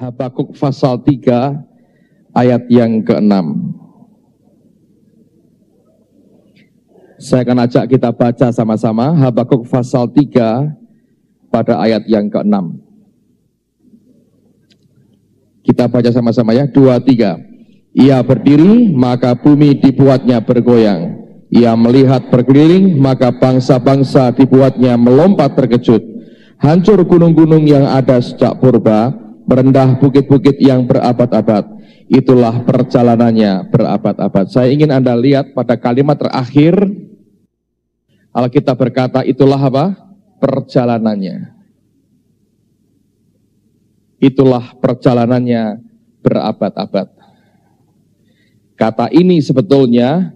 Habakuk pasal 3 ayat yang ke-6. Saya akan ajak kita baca sama-sama Habakuk pasal 3 pada ayat yang ke-6. Kita baca sama-sama ya, 2, 3. Ia berdiri, maka bumi dibuatnya bergoyang. Ia melihat berkeliling, maka bangsa-bangsa dibuatnya melompat terkejut. Hancur gunung-gunung yang ada sejak purba, merendah bukit-bukit yang berabad-abad. Itulah perjalanannya berabad-abad. Saya ingin Anda lihat pada kalimat terakhir, Alkitab berkata, itulah apa? Perjalanannya. Itulah perjalanannya berabad-abad. Kata ini sebetulnya,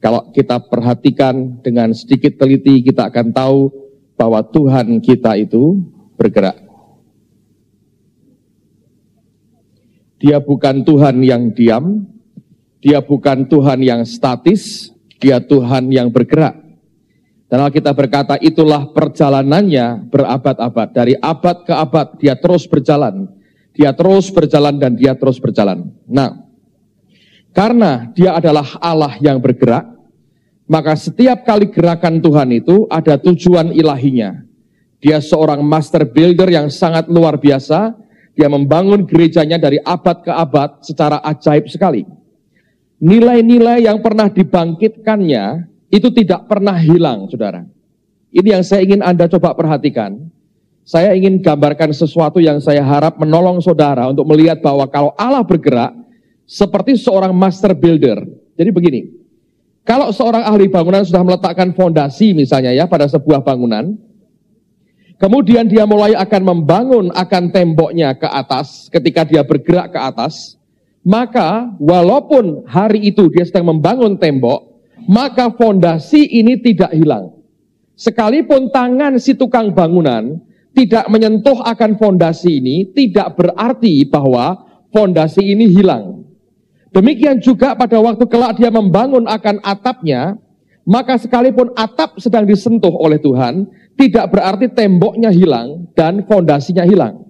kalau kita perhatikan dengan sedikit teliti, kita akan tahu bahwa Tuhan kita itu bergerak. Dia bukan Tuhan yang diam, dia bukan Tuhan yang statis, dia Tuhan yang bergerak. Dan Alkitab berkata, itulah perjalanannya berabad-abad. Dari abad ke abad, dia terus berjalan. Dia terus berjalan dan dia terus berjalan. Nah, karena dia adalah Allah yang bergerak, maka setiap kali gerakan Tuhan itu ada tujuan ilahinya. Dia seorang master builder yang sangat luar biasa. Dia membangun gerejanya dari abad ke abad secara ajaib sekali. Nilai-nilai yang pernah dibangkitkannya itu tidak pernah hilang, saudara. Ini yang saya ingin Anda coba perhatikan. Saya ingin gambarkan sesuatu yang saya harap menolong saudara untuk melihat bahwa kalau Allah bergerak seperti seorang master builder. Jadi begini, kalau seorang ahli bangunan sudah meletakkan fondasi misalnya ya pada sebuah bangunan, kemudian dia mulai akan membangun akan temboknya ke atas, ketika dia bergerak ke atas, maka walaupun hari itu dia sedang membangun tembok, maka fondasi ini tidak hilang. Sekalipun tangan si tukang bangunan tidak menyentuh akan fondasi ini, tidak berarti bahwa fondasi ini hilang. Demikian juga pada waktu kelak dia membangun akan atapnya, maka sekalipun atap sedang disentuh oleh Tuhan, tidak berarti temboknya hilang dan fondasinya hilang.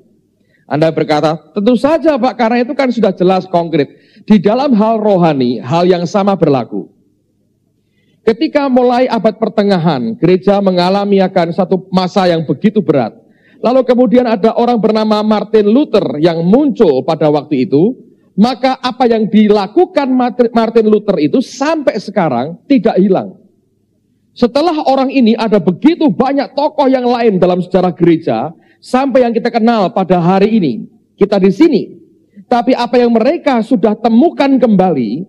Anda berkata, tentu saja Pak, karena itu kan sudah jelas konkret. Di dalam hal rohani, hal yang sama berlaku. Ketika mulai abad pertengahan, gereja mengalami akan satu masa yang begitu berat. Lalu kemudian ada orang bernama Martin Luther yang muncul pada waktu itu, maka apa yang dilakukan Martin Luther itu sampai sekarang tidak hilang. Setelah orang ini ada begitu banyak tokoh yang lain dalam sejarah gereja, sampai yang kita kenal pada hari ini, kita di sini. Tapi apa yang mereka sudah temukan kembali,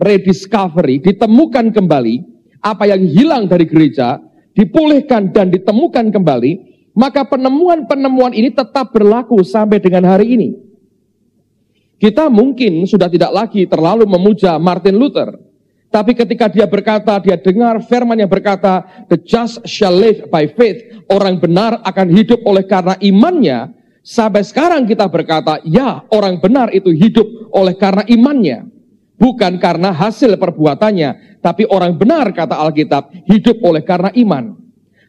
rediscovery, ditemukan kembali, apa yang hilang dari gereja, dipulihkan dan ditemukan kembali, maka penemuan-penemuan ini tetap berlaku sampai dengan hari ini. Kita mungkin sudah tidak lagi terlalu memuja Martin Luther, tapi ketika dia berkata, dia dengar firman yang berkata, the just shall live by faith, orang benar akan hidup oleh karena imannya, sampai sekarang kita berkata, ya orang benar itu hidup oleh karena imannya, bukan karena hasil perbuatannya, tapi orang benar kata Alkitab, hidup oleh karena iman.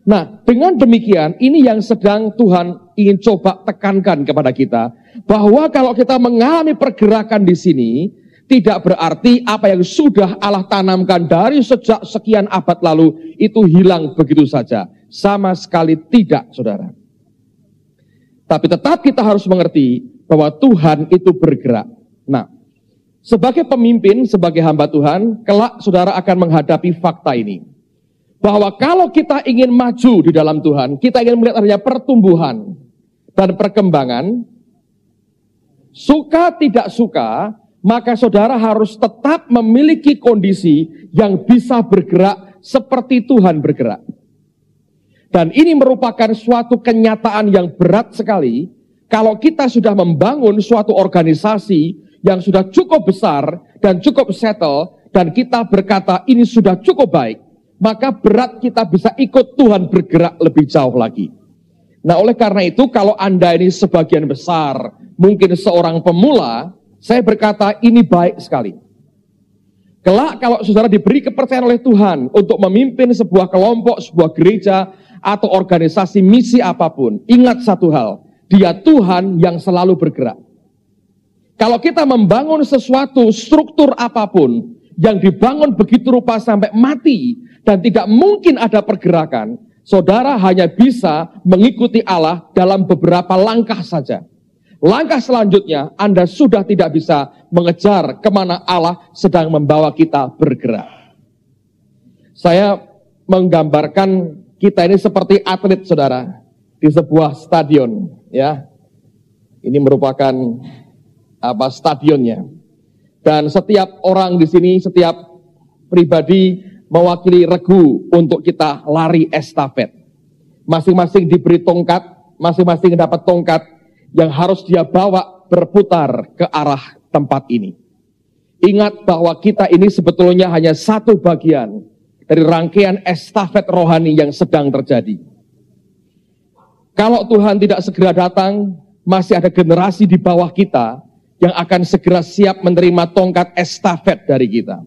Nah, dengan demikian, ini yang sedang Tuhan ingin coba tekankan kepada kita, bahwa kalau kita mengalami pergerakan di sini, tidak berarti apa yang sudah Allah tanamkan dari sejak sekian abad lalu itu hilang begitu saja. Sama sekali tidak, saudara. Tapi tetap kita harus mengerti bahwa Tuhan itu bergerak. Nah, sebagai pemimpin, sebagai hamba Tuhan, kelak saudara akan menghadapi fakta ini. Bahwa kalau kita ingin maju di dalam Tuhan, kita ingin melihat adanya pertumbuhan dan perkembangan, suka tidak suka, maka saudara harus tetap memiliki kondisi yang bisa bergerak seperti Tuhan bergerak. Dan ini merupakan suatu kenyataan yang berat sekali kalau kita sudah membangun suatu organisasi yang sudah cukup besar dan cukup settle, dan kita berkata ini sudah cukup baik, maka berat kita bisa ikut Tuhan bergerak lebih jauh lagi. Nah, oleh karena itu kalau Anda ini sebagian besar mungkin seorang pemula, saya berkata ini baik sekali. Kelak kalau saudara diberi kepercayaan oleh Tuhan untuk memimpin sebuah kelompok, sebuah gereja, atau organisasi misi apapun, ingat satu hal, Dia Tuhan yang selalu bergerak. Kalau kita membangun sesuatu struktur apapun yang dibangun begitu rupa sampai mati dan tidak mungkin ada pergerakan, saudara hanya bisa mengikuti Allah dalam beberapa langkah saja. Langkah selanjutnya, Anda sudah tidak bisa mengejar kemana Allah sedang membawa kita bergerak. Saya menggambarkan kita ini seperti atlet, saudara, di sebuah stadion. Ya, ini merupakan stadionnya. Dan setiap orang di sini, setiap pribadi mewakili regu untuk kita lari estafet. Masing-masing diberi tongkat, masing-masing dapat tongkat yang harus dia bawa berputar ke arah tempat ini. Ingat bahwa kita ini sebetulnya hanya satu bagian dari rangkaian estafet rohani yang sedang terjadi. Kalau Tuhan tidak segera datang, masih ada generasi di bawah kita yang akan segera siap menerima tongkat estafet dari kita.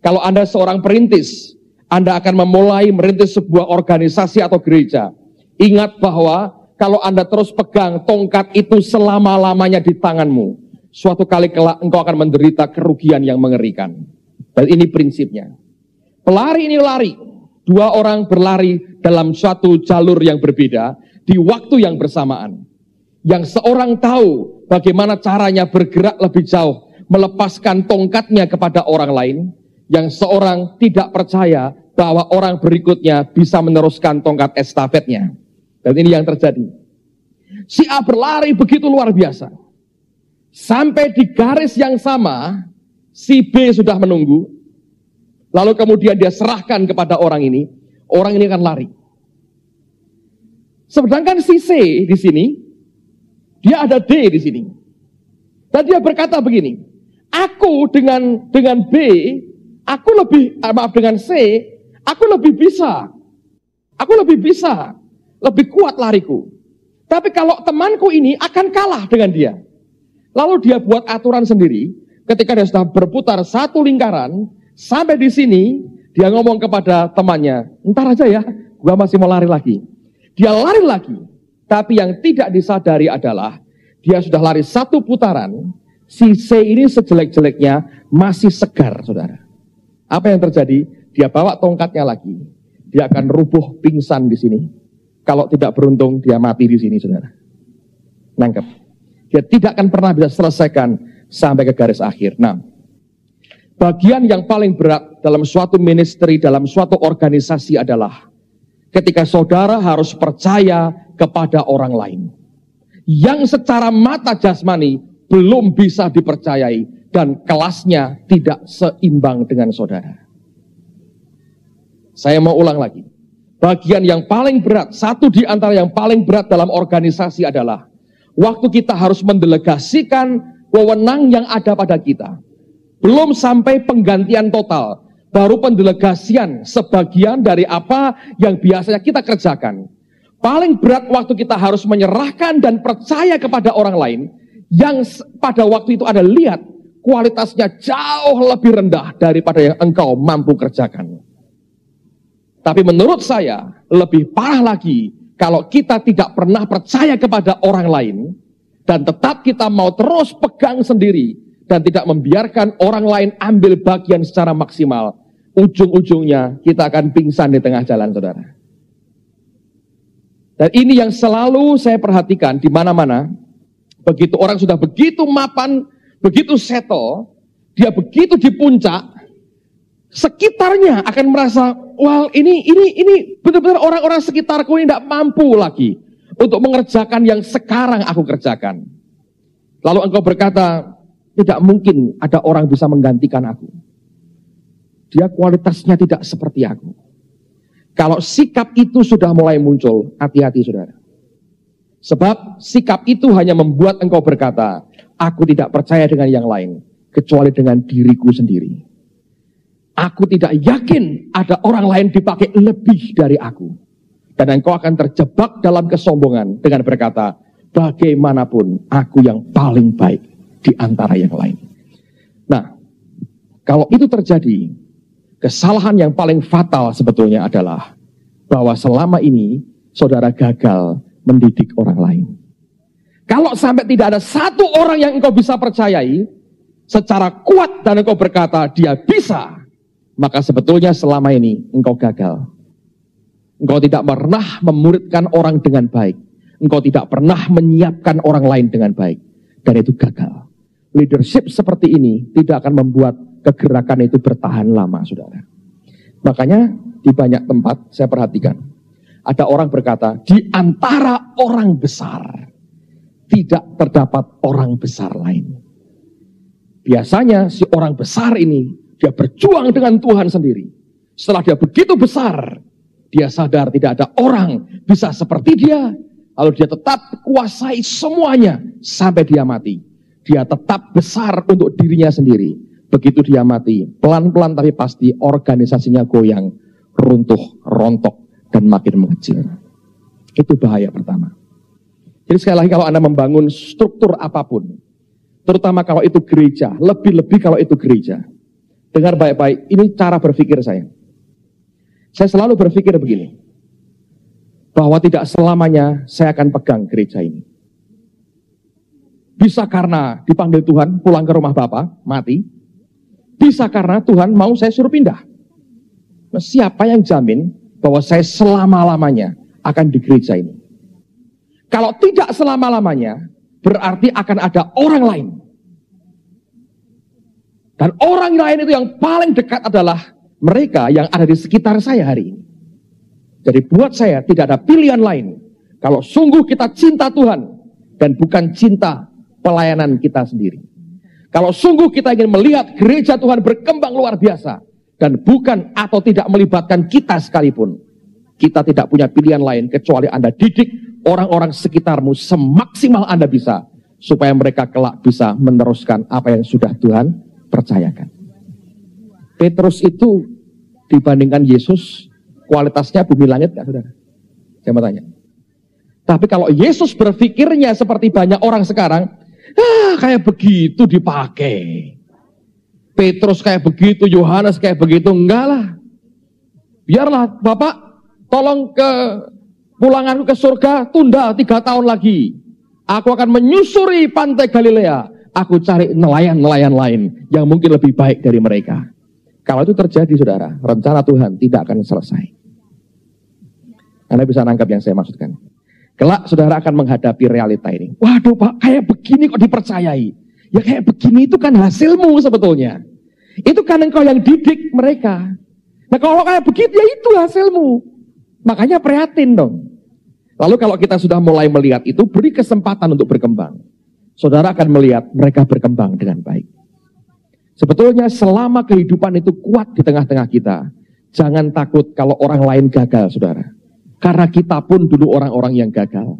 Kalau Anda seorang perintis, Anda akan memulai merintis sebuah organisasi atau gereja. Ingat bahwa kalau Anda terus pegang tongkat itu selama-lamanya di tanganmu, suatu kali kelak engkau akan menderita kerugian yang mengerikan. Dan ini prinsipnya. Pelari ini lari, dua orang berlari dalam suatu jalur yang berbeda di waktu yang bersamaan. Yang seorang tahu bagaimana caranya bergerak lebih jauh, melepaskan tongkatnya kepada orang lain. Yang seorang tidak percaya bahwa orang berikutnya bisa meneruskan tongkat estafetnya. Dan ini yang terjadi. Si A berlari begitu luar biasa. Sampai di garis yang sama, si B sudah menunggu. Lalu kemudian dia serahkan kepada orang ini akan lari. Sedangkan si C di sini, dia ada D di sini. Dan dia berkata begini, aku dengan B, aku lebih, dengan C, aku lebih bisa. Aku lebih bisa, lebih kuat lariku. Tapi kalau temanku ini akan kalah dengan dia. Lalu dia buat aturan sendiri, ketika dia sudah berputar satu lingkaran, sampai di sini, dia ngomong kepada temannya, ntar aja ya, gua masih mau lari lagi. Dia lari lagi, tapi yang tidak disadari adalah, dia sudah lari satu putaran, si C ini sejelek-jeleknya masih segar, saudara. Apa yang terjadi? Dia bawa tongkatnya lagi, dia akan rubuh pingsan di sini. Kalau tidak beruntung, dia mati di sini, saudara. Nangkep. Dia tidak akan pernah bisa selesaikan sampai ke garis akhir. Nah, bagian yang paling berat dalam suatu ministry, dalam suatu organisasi adalah ketika saudara harus percaya kepada orang lain yang secara mata jasmani belum bisa dipercayai dan kelasnya tidak seimbang dengan saudara. Saya mau ulang lagi. Bagian yang paling berat, satu di antara yang paling berat dalam organisasi adalah waktu kita harus mendelegasikan wewenang yang ada pada kita. Belum sampai penggantian total, baru pendelegasian sebagian dari apa yang biasanya kita kerjakan. Paling berat waktu kita harus menyerahkan dan percaya kepada orang lain yang pada waktu itu ada lihat kualitasnya jauh lebih rendah daripada yang engkau mampu kerjakan. Tapi menurut saya lebih parah lagi kalau kita tidak pernah percaya kepada orang lain dan tetap kita mau terus pegang sendiri dan tidak membiarkan orang lain ambil bagian secara maksimal. Ujung-ujungnya kita akan pingsan di tengah jalan, saudara. Dan ini yang selalu saya perhatikan di mana-mana. Begitu orang sudah begitu mapan, begitu settle, dia begitu di puncak, sekitarnya akan merasa, wah ini benar-benar orang-orang sekitarku ini tidak mampu lagi untuk mengerjakan yang sekarang aku kerjakan. Lalu engkau berkata, tidak mungkin ada orang bisa menggantikan aku. Dia kualitasnya tidak seperti aku. Kalau sikap itu sudah mulai muncul, hati-hati saudara. Sebab sikap itu hanya membuat engkau berkata, aku tidak percaya dengan yang lain, kecuali dengan diriku sendiri. Aku tidak yakin ada orang lain dipakai lebih dari aku. Dan engkau akan terjebak dalam kesombongan dengan berkata, bagaimanapun aku yang paling baik di antara yang lain. Nah, kalau itu terjadi, kesalahan yang paling fatal sebetulnya adalah bahwa selama ini saudara gagal mendidik orang lain. Kalau sampai tidak ada satu orang yang engkau bisa percayai secara kuat dan engkau berkata dia bisa, maka sebetulnya selama ini engkau gagal. Engkau tidak pernah memuridkan orang dengan baik. Engkau tidak pernah menyiapkan orang lain dengan baik. Dan itu gagal. Leadership seperti ini tidak akan membuat kegerakan itu bertahan lama, saudara. Makanya di banyak tempat saya perhatikan, ada orang berkata, di antara orang besar tidak terdapat orang besar lain. Biasanya si orang besar ini, dia berjuang dengan Tuhan sendiri. Setelah dia begitu besar, dia sadar tidak ada orang bisa seperti dia. Lalu dia tetap kuasai semuanya sampai dia mati. Dia tetap besar untuk dirinya sendiri. Begitu dia mati, pelan-pelan tapi pasti organisasinya goyang, runtuh, rontok, dan makin mengecil. Itu bahaya pertama. Jadi sekali lagi kalau Anda membangun struktur apapun, terutama kalau itu gereja, lebih-lebih kalau itu gereja. Dengar baik-baik, ini cara berpikir saya. Saya selalu berpikir begini, bahwa tidak selamanya saya akan pegang gereja ini. Bisa karena dipanggil Tuhan, pulang ke rumah Bapak, mati. Bisa karena Tuhan mau saya suruh pindah. Nah, siapa yang jamin bahwa saya selama-lamanya akan di gereja ini? Kalau tidak selama-lamanya, berarti akan ada orang lain. Dan orang lain itu yang paling dekat adalah mereka yang ada di sekitar saya hari ini. Jadi buat saya tidak ada pilihan lain. Kalau sungguh kita cinta Tuhan dan bukan cinta pelayanan kita sendiri. Kalau sungguh kita ingin melihat gereja Tuhan berkembang luar biasa dan bukan atau tidak melibatkan kita sekalipun, kita tidak punya pilihan lain kecuali Anda didik orang-orang sekitarmu semaksimal Anda bisa supaya mereka kelak bisa meneruskan apa yang sudah Tuhan percayakan. Petrus itu dibandingkan Yesus kualitasnya bumi langit nggak, saudara? Saya mau tanya. Tapi kalau Yesus berpikirnya seperti banyak orang sekarang, kayak begitu dipakai. Petrus kayak begitu, Yohanes kayak begitu, enggak lah. Biarlah Bapak, tolong ke pulanganku ke surga, tunda 3 tahun lagi. Aku akan menyusuri pantai Galilea. Aku cari nelayan-nelayan lain yang mungkin lebih baik dari mereka. Kalau itu terjadi, saudara, rencana Tuhan tidak akan selesai. Anda bisa nangkap yang saya maksudkan. Kelak saudara akan menghadapi realita ini. Waduh Pak, kayak begini kok dipercayai. Ya kayak begini itu kan hasilmu sebetulnya. Itu kan engkau yang didik mereka. Nah kalau kayak begitu ya itu hasilmu. Makanya prihatin dong. Lalu kalau kita sudah mulai melihat itu, beri kesempatan untuk berkembang. Saudara akan melihat mereka berkembang dengan baik. Sebetulnya selama kehidupan itu kuat di tengah-tengah kita, jangan takut kalau orang lain gagal, saudara. Karena kita pun dulu orang-orang yang gagal.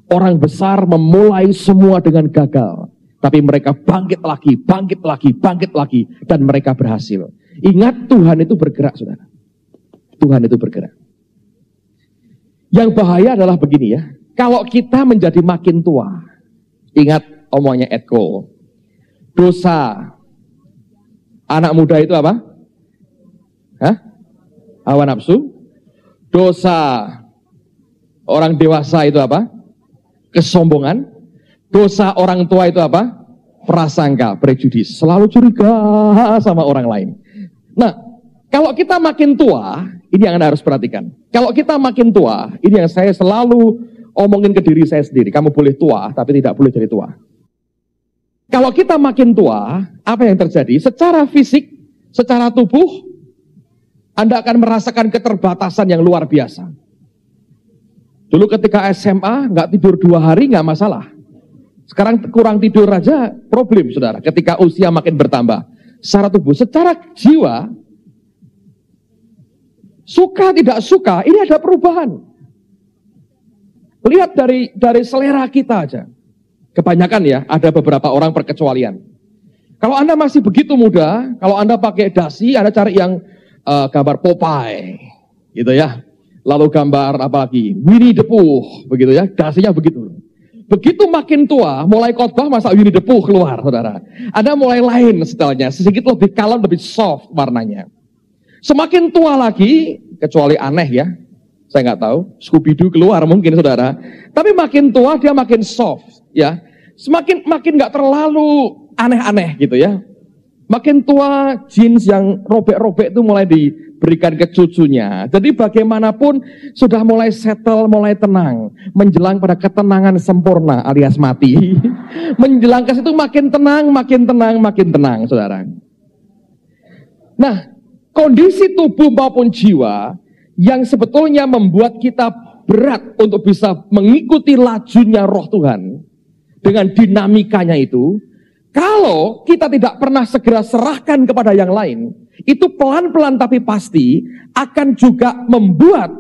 Orang besar memulai semua dengan gagal. Tapi mereka bangkit lagi, bangkit lagi, bangkit lagi. Dan mereka berhasil. Ingat Tuhan itu bergerak, saudara. Tuhan itu bergerak. Yang bahaya adalah begini ya. Kalau kita menjadi makin tua. Ingat omongnya Ed Cole. Dosa anak muda itu apa? Hawa nafsu. Dosa orang dewasa itu apa? Kesombongan. Dosa orang tua itu apa? Prasangka, prejudis. Selalu curiga sama orang lain. Nah, kalau kita makin tua, ini yang Anda harus perhatikan. Kalau kita makin tua, ini yang saya selalu omongin ke diri saya sendiri. Kamu boleh tua, tapi tidak boleh jadi tua. Kalau kita makin tua, apa yang terjadi? Secara fisik, secara tubuh, Anda akan merasakan keterbatasan yang luar biasa. Dulu ketika SMA, nggak tidur 2 hari, nggak masalah. Sekarang kurang tidur aja, problem, saudara. Ketika usia makin bertambah. Secara tubuh, secara jiwa, suka tidak suka, ini ada perubahan. Lihat dari selera kita aja. Kebanyakan ya, ada beberapa orang perkecualian. Kalau Anda masih begitu muda, kalau Anda pakai dasi, Anda cari yang gambar Popeye, gitu ya. Lalu gambar apa lagi? Winnie the Pooh, begitu ya. Dasinya begitu. Begitu makin tua, mulai khotbah masa Winnie the Pooh keluar, saudara. Anda mulai lain stylenya, sedikit lebih kalem, lebih soft warnanya. Semakin tua lagi, kecuali aneh ya, Saya nggak tahu, Scooby-Doo keluar mungkin saudara. Tapi makin tua dia makin soft, ya. Makin nggak terlalu aneh-aneh gitu ya. Makin tua jeans yang robek-robek itu mulai diberikan ke cucunya. Jadi bagaimanapun sudah mulai settle, mulai tenang. Menjelang pada ketenangan sempurna alias mati. Menjelang ke situ makin tenang, makin tenang saudara. Nah, kondisi tubuh maupun jiwa yang sebetulnya membuat kita berat untuk bisa mengikuti lajunya roh Tuhan dengan dinamikanya itu, kalau kita tidak pernah segera serahkan kepada yang lain, itu pelan-pelan tapi pasti akan juga membuat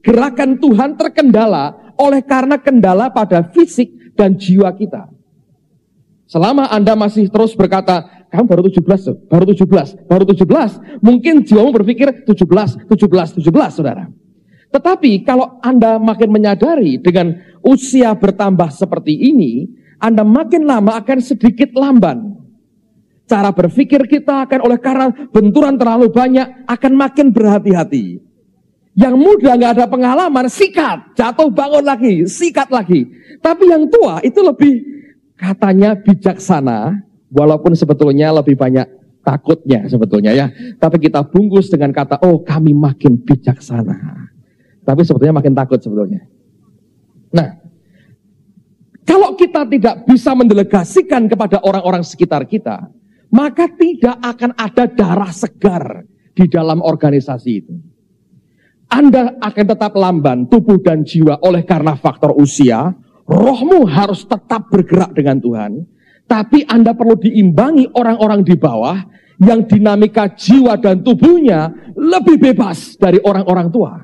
gerakan Tuhan terkendala oleh karena kendala pada fisik dan jiwa kita. Selama Anda masih terus berkata, kamu baru 17, baru 17. Mungkin jiwamu berpikir 17, saudara. Tetapi kalau Anda makin menyadari dengan usia bertambah seperti ini, Anda makin lama akan sedikit lamban. Cara berpikir kita akan oleh karena benturan terlalu banyak, akan makin berhati-hati. Yang muda nggak ada pengalaman, sikat, jatuh bangun lagi, sikat lagi. Tapi yang tua itu lebih katanya bijaksana, walaupun sebetulnya lebih banyak takutnya sebetulnya ya. Tapi kita bungkus dengan kata, oh kami makin bijaksana. Tapi sebetulnya makin takut sebetulnya. Nah, kalau kita tidak bisa mendelegasikan kepada orang-orang sekitar kita, maka tidak akan ada darah segar di dalam organisasi itu. Anda akan tetap lamban tubuh dan jiwa oleh karena faktor usia. Rohmu harus tetap bergerak dengan Tuhan. Tapi Anda perlu diimbangi orang-orang di bawah yang dinamika jiwa dan tubuhnya lebih bebas dari orang-orang tua.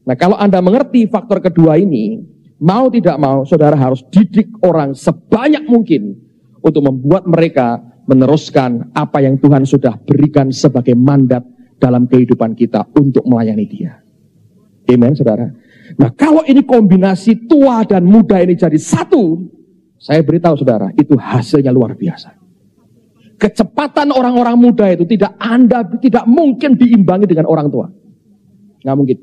Nah, kalau Anda mengerti faktor kedua ini, mau tidak mau, saudara harus didik orang sebanyak mungkin untuk membuat mereka meneruskan apa yang Tuhan sudah berikan sebagai mandat dalam kehidupan kita untuk melayani Dia. Amen, saudara. Nah, kalau ini kombinasi tua dan muda ini jadi satu, saya beritahu saudara, itu hasilnya luar biasa. Kecepatan orang-orang muda itu tidak mungkin diimbangi dengan orang tua. Nggak mungkin.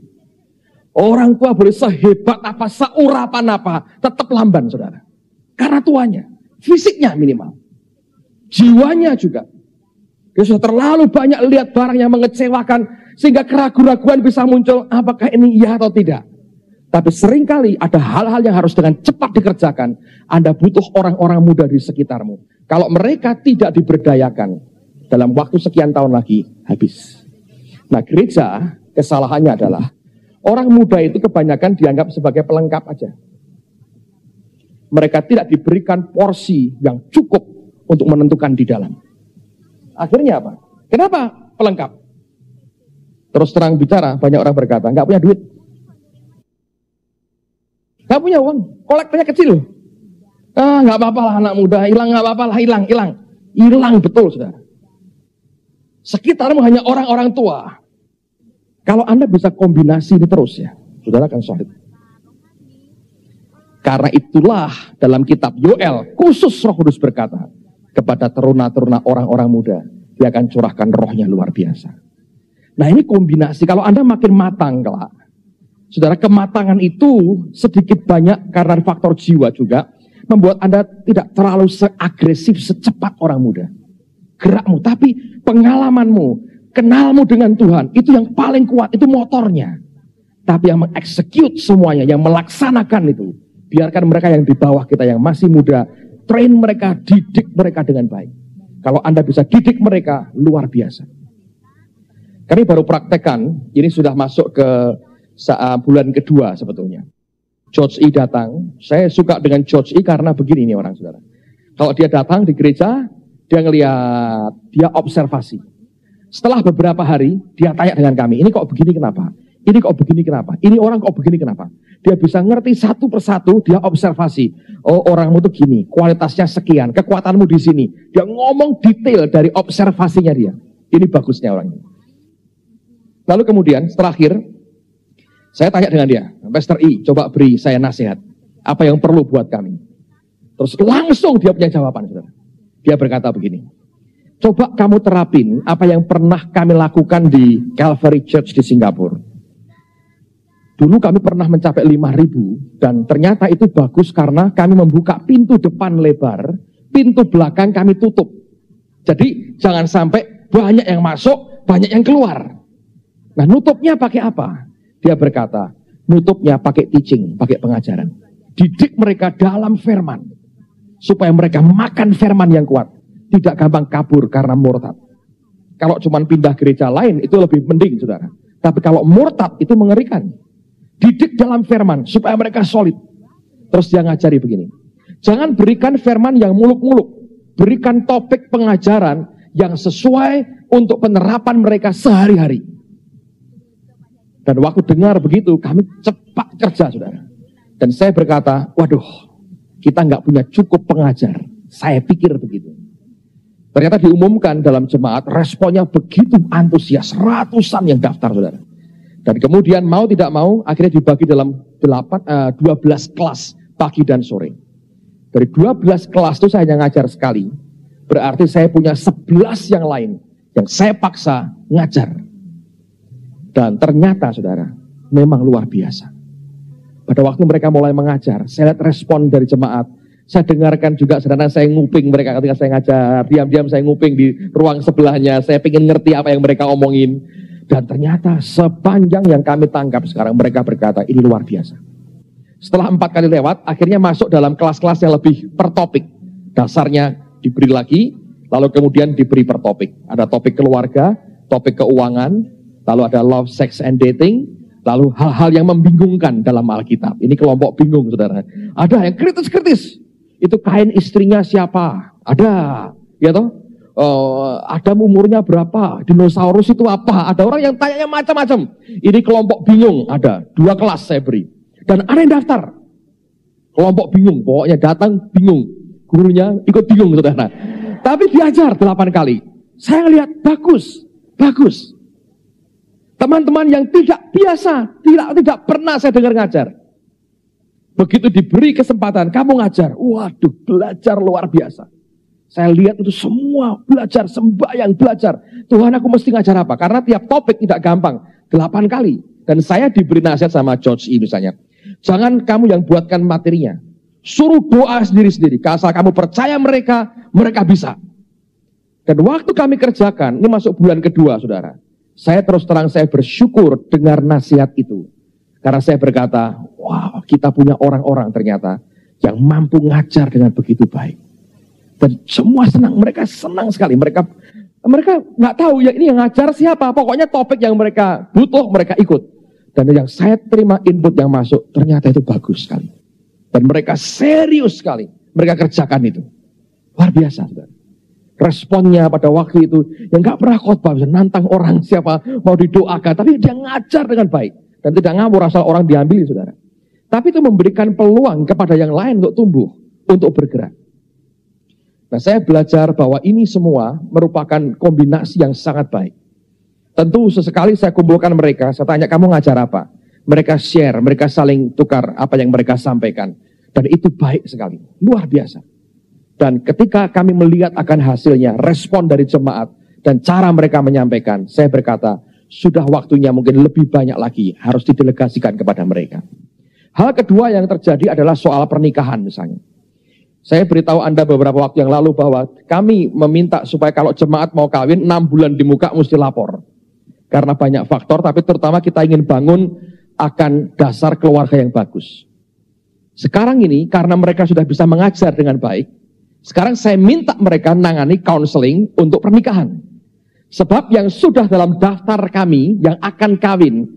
Orang tua boleh sehebat apa, seurapan apa, tetap lamban saudara. Karena tuanya, fisiknya minimal. Jiwanya juga. Dia sudah terlalu banyak lihat barang yang mengecewakan, sehingga keraguan-keraguan bisa muncul, apakah ini iya atau tidak. Tapi seringkali ada hal-hal yang harus dengan cepat dikerjakan. Anda butuh orang-orang muda di sekitarmu. Kalau mereka tidak diberdayakan, dalam waktu sekian tahun lagi, habis. Nah, gereja, kesalahannya adalah, orang muda itu kebanyakan dianggap sebagai pelengkap aja. Mereka tidak diberikan porsi yang cukup untuk menentukan di dalam. Akhirnya apa? Kenapa pelengkap? Terus terang bicara, banyak orang berkata, nggak punya duit. Nggak punya uang, kolektornya kecil loh. Nggak apa-apa lah anak muda, hilang nggak apa-apa lah, hilang betul saudara. Sekitarmu hanya orang-orang tua. Kalau Anda bisa kombinasi ini terus ya, saudara akan solid. Karena itulah dalam kitab Yoel, khusus Roh Kudus berkata kepada teruna-teruna orang-orang muda, Dia akan curahkan rohnya luar biasa. Nah ini kombinasi, kalau Anda makin matang kelak, saudara, kematangan itu sedikit banyak karena faktor jiwa juga, membuat Anda tidak terlalu seagresif secepat orang muda. Gerakmu, tapi pengalamanmu, kenalmu dengan Tuhan, itu yang paling kuat, itu motornya. Tapi yang mengeksekut semuanya, yang melaksanakan itu, biarkan mereka yang di bawah kita yang masih muda, train mereka, didik mereka dengan baik. Kalau Anda bisa didik mereka, luar biasa. Kami baru praktekkan, ini sudah masuk ke bulan kedua sebetulnya. George E datang, saya suka dengan George E karena begini nih orang saudara. Kalau dia datang di gereja, dia ngelihat, dia observasi. Setelah beberapa hari, dia tanya dengan kami, ini kok begini kenapa? Ini kok begini kenapa? Ini orang kok begini kenapa? Dia bisa ngerti satu persatu, dia observasi. Oh orangmu tuh gini, kualitasnya sekian, kekuatanmu di sini. Dia ngomong detail dari observasinya dia. Ini bagusnya orang ini. Lalu kemudian, terakhir, saya tanya dengan dia, Pastor E, coba beri saya nasihat. Apa yang perlu buat kami? Terus langsung dia punya jawaban. Saudara. Dia berkata begini, coba kamu terapin apa yang pernah kami lakukan di Calvary Church di Singapura. Dulu kami pernah mencapai 5.000 dan ternyata itu bagus karena kami membuka pintu depan lebar, pintu belakang kami tutup. Jadi jangan sampai banyak yang masuk, banyak yang keluar. Nah, nutupnya pakai apa? Dia berkata, nutupnya pakai teaching, pakai pengajaran. Didik mereka dalam firman supaya mereka makan firman yang kuat, tidak gampang kabur karena murtad. Kalau cuma pindah gereja lain itu lebih mending, saudara. Tapi kalau murtad itu mengerikan. Didik dalam firman supaya mereka solid. Terus dia ngajari begini. Jangan berikan firman yang muluk-muluk. Berikan topik pengajaran yang sesuai untuk penerapan mereka sehari-hari. Dan waktu dengar begitu, kami cepat kerja, saudara. Dan saya berkata, waduh, kita nggak punya cukup pengajar. Saya pikir begitu. Ternyata diumumkan dalam jemaat, responnya begitu antusias, ratusan yang daftar, saudara. Dan kemudian mau tidak mau, akhirnya dibagi dalam 12 kelas pagi dan sore. Dari 12 kelas itu saya hanya ngajar sekali. Berarti saya punya 11 yang lain, yang saya paksa ngajar. Dan ternyata, saudara, memang luar biasa. Pada waktu mereka mulai mengajar, saya lihat respon dari jemaat. Saya dengarkan juga, saudara, saya nguping mereka ketika saya ngajar. Diam-diam saya nguping di ruang sebelahnya. Saya ingin ngerti apa yang mereka omongin. Dan ternyata sepanjang yang kami tangkap sekarang, mereka berkata, ini luar biasa. Setelah 4 kali lewat, akhirnya masuk dalam kelas-kelas yang lebih per topik. Dasarnya diberi lagi, lalu kemudian diberi per topik. Ada topik keluarga, topik keuangan, lalu ada love, sex, and dating, lalu hal-hal yang membingungkan dalam Alkitab. Ini kelompok bingung, saudara. Ada yang kritis-kritis. Itu Kain istrinya siapa? Ada, ya toh? Adam umurnya berapa? Dinosaurus itu apa? Ada orang yang tanyanya macam-macam. Ini kelompok bingung, ada 2 kelas saya beri. Dan ada yang daftar. Kelompok bingung, pokoknya datang bingung. Gurunya ikut bingung, saudara. Tapi diajar 8 kali. Saya lihat bagus, bagus. Teman-teman yang tidak biasa, tidak pernah saya dengar ngajar. Begitu diberi kesempatan, kamu ngajar. Waduh, belajar luar biasa. Saya lihat itu semua belajar, sembahyang belajar. Tuhan, aku mesti ngajar apa? Karena tiap topik tidak gampang. 8 kali. Dan saya diberi nasihat sama George E. misalnya. Jangan kamu yang buatkan materinya. Suruh doa sendiri-sendiri. Asal kamu percaya mereka, mereka bisa. Dan waktu kami kerjakan, ini masuk bulan kedua, saudara. Saya terus terang, saya bersyukur dengar nasihat itu. Karena saya berkata, wow, kita punya orang-orang ternyata yang mampu ngajar dengan begitu baik. Dan semua senang, mereka senang sekali. Mereka nggak tahu ya ini yang ngajar siapa. Pokoknya topik yang mereka butuh, mereka ikut. Dan yang saya terima input yang masuk, ternyata itu bagus sekali. Dan mereka serius sekali. Mereka kerjakan itu. Luar biasa, saudara. Responnya pada waktu itu, yang nggak pernah khotbah, bisa nantang orang siapa mau didoakan. Tapi dia ngajar dengan baik. Dan tidak ngawur asal orang diambil, saudara. Tapi itu memberikan peluang kepada yang lain untuk tumbuh, untuk bergerak. Nah, saya belajar bahwa ini semua merupakan kombinasi yang sangat baik. Tentu sesekali saya kumpulkan mereka, saya tanya kamu ngajar apa? Mereka share, mereka saling tukar apa yang mereka sampaikan. Dan itu baik sekali, luar biasa. Dan ketika kami melihat akan hasilnya, respon dari jemaat, dan cara mereka menyampaikan, saya berkata, sudah waktunya mungkin lebih banyak lagi harus didelegasikan kepada mereka. Hal kedua yang terjadi adalah soal pernikahan misalnya. Saya beritahu Anda beberapa waktu yang lalu bahwa kami meminta supaya kalau jemaat mau kawin 6 bulan di muka mesti lapor. Karena banyak faktor, tapi terutama kita ingin bangun akan dasar keluarga yang bagus. Sekarang ini karena mereka sudah bisa mengajar dengan baik, sekarang saya minta mereka nangani counseling untuk pernikahan. Sebab yang sudah dalam daftar kami yang akan kawin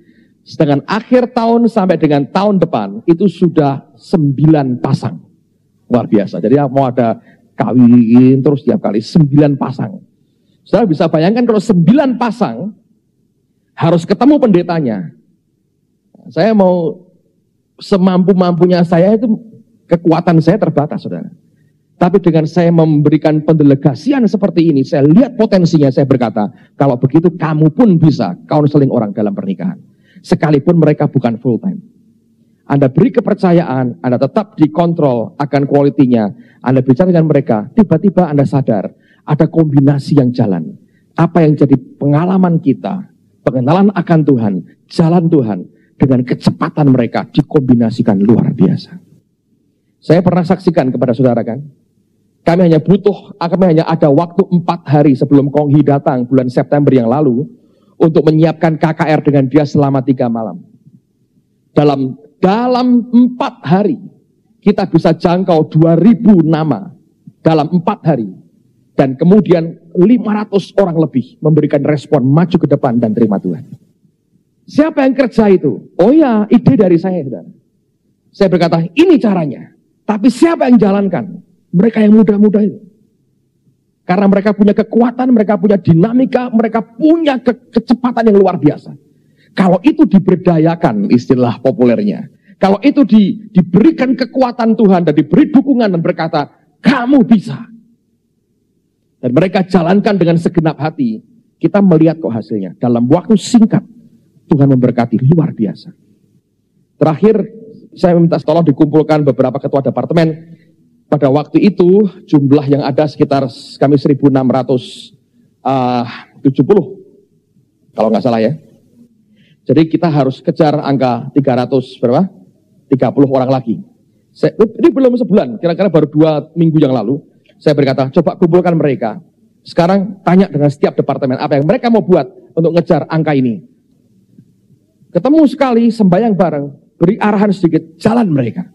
dengan akhir tahun sampai dengan tahun depan itu sudah 9 pasang. Luar biasa. Jadi mau ada kawin terus tiap kali 9 pasang. Saudara bisa bayangkan kalau 9 pasang harus ketemu pendetanya. Saya mau semampu-mampunya saya itu kekuatan saya terbatas, saudara. Tapi dengan saya memberikan pendelegasian seperti ini, saya lihat potensinya, saya berkata, kalau begitu kamu pun bisa counseling orang dalam pernikahan. Sekalipun mereka bukan full time. Anda beri kepercayaan, Anda tetap dikontrol akan kualitinya. Anda bicara dengan mereka, tiba-tiba Anda sadar, ada kombinasi yang jalan. Apa yang jadi pengalaman kita, pengenalan akan Tuhan, jalan Tuhan, dengan kecepatan mereka dikombinasikan luar biasa. Saya pernah saksikan kepada saudara kan, kami hanya ada waktu 4 hari sebelum Konghi datang bulan September yang lalu untuk menyiapkan KKR dengan dia selama 3 malam. Dalam 4 hari kita bisa jangkau 2000 nama dalam 4 hari. Dan kemudian 500 orang lebih memberikan respon maju ke depan dan terima Tuhan. Siapa yang kerja itu? Oh ya, ide dari saya, saudara. Saya berkata, ini caranya. Tapi siapa yang jalankan? Mereka yang muda-muda itu. Karena mereka punya kekuatan, mereka punya dinamika, mereka punya kecepatan yang luar biasa. Kalau itu diberdayakan, istilah populernya. Kalau itu diberikan kekuatan Tuhan dan diberi dukungan dan berkata, kamu bisa. Dan mereka jalankan dengan segenap hati. Kita melihat kok hasilnya. Dalam waktu singkat, Tuhan memberkati luar biasa. Terakhir, saya minta tolong dikumpulkan beberapa ketua departemen. Pada waktu itu jumlah yang ada sekitar kami 1.670 kalau nggak salah ya. Jadi kita harus kejar angka 300 berapa? 30 orang lagi. Ini belum sebulan, kira-kira baru 2 minggu yang lalu. Saya berkata, coba kumpulkan mereka. Sekarang tanya dengan setiap departemen apa yang mereka mau buat untuk ngejar angka ini. Ketemu sekali, sembahyang bareng, beri arahan sedikit, jalan mereka.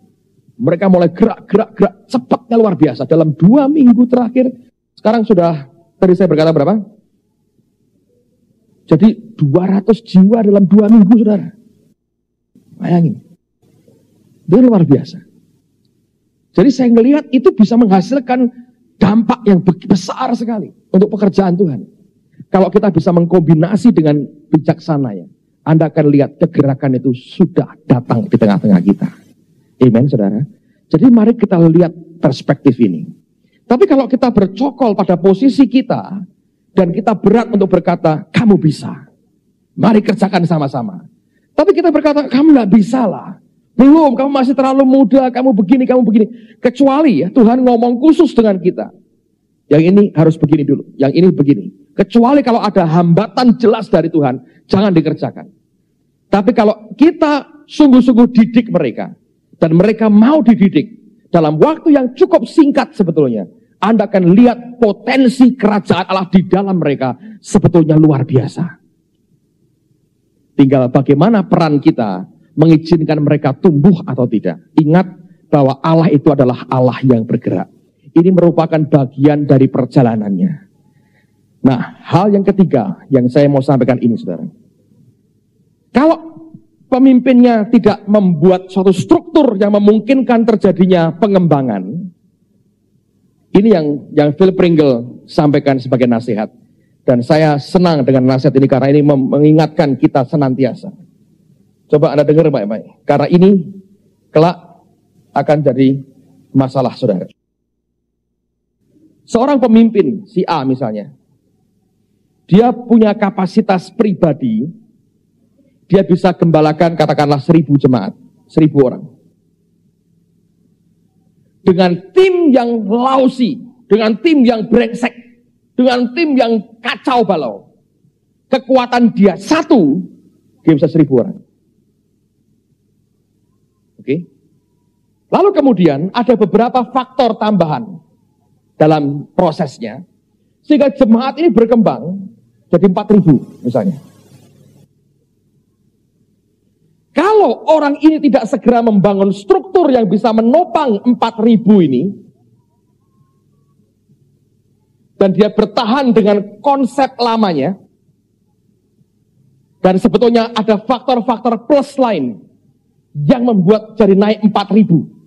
Mereka mulai gerak, cepatnya luar biasa. Dalam 2 minggu terakhir, sekarang sudah, tadi saya berkata berapa? Jadi 200 jiwa dalam 2 minggu, saudara. Bayangin. Itu luar biasa. Jadi saya melihat itu bisa menghasilkan dampak yang besar sekali untuk pekerjaan Tuhan. Kalau kita bisa mengkombinasi dengan bijaksana ya. Anda akan lihat kegerakan itu sudah datang di tengah-tengah kita. Amen, saudara. Jadi mari kita lihat perspektif ini. Tapi kalau kita bercokol pada posisi kita, dan kita berat untuk berkata, kamu bisa. Mari kerjakan sama-sama. Tapi kita berkata, kamu gak bisa lah. Belum, kamu masih terlalu muda, kamu begini. Kecuali ya, Tuhan ngomong khusus dengan kita. Yang ini harus begini dulu, yang ini begini. Kecuali kalau ada hambatan jelas dari Tuhan, jangan dikerjakan. Tapi kalau kita sungguh-sungguh didik mereka, dan mereka mau dididik, dalam waktu yang cukup singkat sebetulnya, Anda akan lihat potensi kerajaan Allah di dalam mereka sebetulnya luar biasa. Tinggal bagaimana peran kita mengizinkan mereka tumbuh atau tidak. Ingat bahwa Allah itu adalah Allah yang bergerak. Ini merupakan bagian dari perjalanannya. Nah, hal yang ketiga yang saya mau sampaikan ini, saudara. Kalau pemimpinnya tidak membuat suatu struktur yang memungkinkan terjadinya pengembangan, ini yang Phil Pringle sampaikan sebagai nasihat. Dan saya senang dengan nasihat ini karena ini mengingatkan kita senantiasa. Coba Anda dengar baik-baik. Karena ini kelak akan jadi masalah, saudara. Seorang pemimpin, si A misalnya, dia punya kapasitas pribadi, dia bisa gembalakan katakanlah 1.000 jemaat, 1.000 orang. Dengan tim yang lousy, dengan tim yang brengsek, dengan tim yang kacau balau. Kekuatan dia satu, dia bisa 1.000 orang. Oke. Lalu kemudian ada beberapa faktor tambahan dalam prosesnya, sehingga jemaat ini berkembang jadi 4.000 misalnya. Kalau orang ini tidak segera membangun struktur yang bisa menopang 4.000 ini, dan dia bertahan dengan konsep lamanya, dan sebetulnya ada faktor-faktor plus lain yang membuat jadi naik 4.000.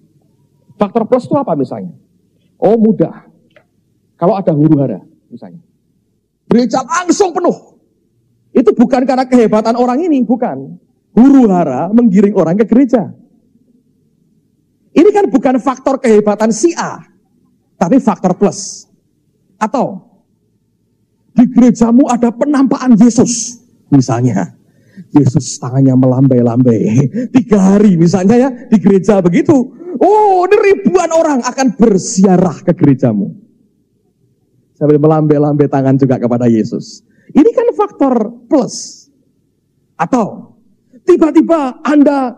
Faktor plus itu apa misalnya? Oh mudah. Kalau ada huru-hara misalnya. Gereja langsung penuh. Itu bukan karena kehebatan orang ini, bukan. Huru-hara menggiring orang ke gereja. Ini kan bukan faktor kehebatan si A, tapi faktor plus. Atau di gerejamu ada penampakan Yesus, misalnya. Yesus tangannya melambai-lambai 3 hari misalnya ya di gereja begitu. Oh, ini ribuan orang akan berziarah ke gerejamu sambil melambai-lambai tangan juga kepada Yesus. Ini kan faktor plus. Atau Tiba-tiba Anda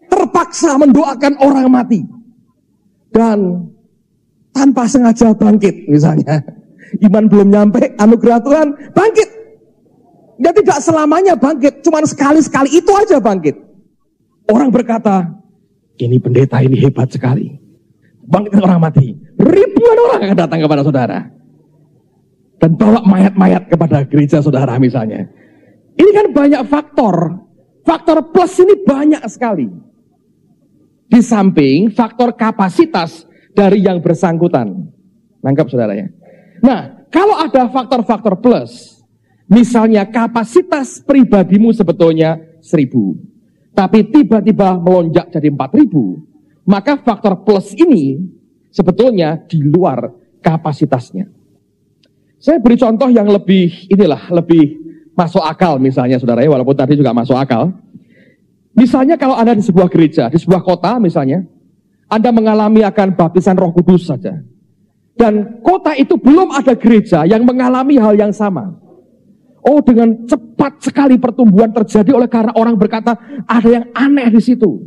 terpaksa mendoakan orang mati. Dan tanpa sengaja bangkit misalnya. Iman belum nyampe, anugerah Tuhan bangkit. Dia tidak selamanya bangkit, cuma sekali-sekali itu aja bangkit. Orang berkata, ini pendeta ini hebat sekali. Bangkitkan orang mati. Ribuan orang akan datang kepada saudara. Dan bawa mayat-mayat kepada gereja saudara misalnya. Ini kan banyak faktor. Faktor plus ini banyak sekali. Di samping faktor kapasitas dari yang bersangkutan. Nangkap saudara ya. Nah, kalau ada faktor-faktor plus, misalnya kapasitas pribadimu sebetulnya 1000, tapi tiba-tiba melonjak jadi 4000, maka faktor plus ini sebetulnya di luar kapasitasnya. Saya beri contoh yang lebih masuk akal misalnya saudara ya, walaupun tadi juga masuk akal. Misalnya kalau Anda di sebuah gereja, di sebuah kota misalnya, Anda mengalami akan baptisan Roh Kudus saja. Dan kota itu belum ada gereja yang mengalami hal yang sama. Oh, dengan cepat sekali pertumbuhan terjadi oleh karena orang berkata ada yang aneh di situ.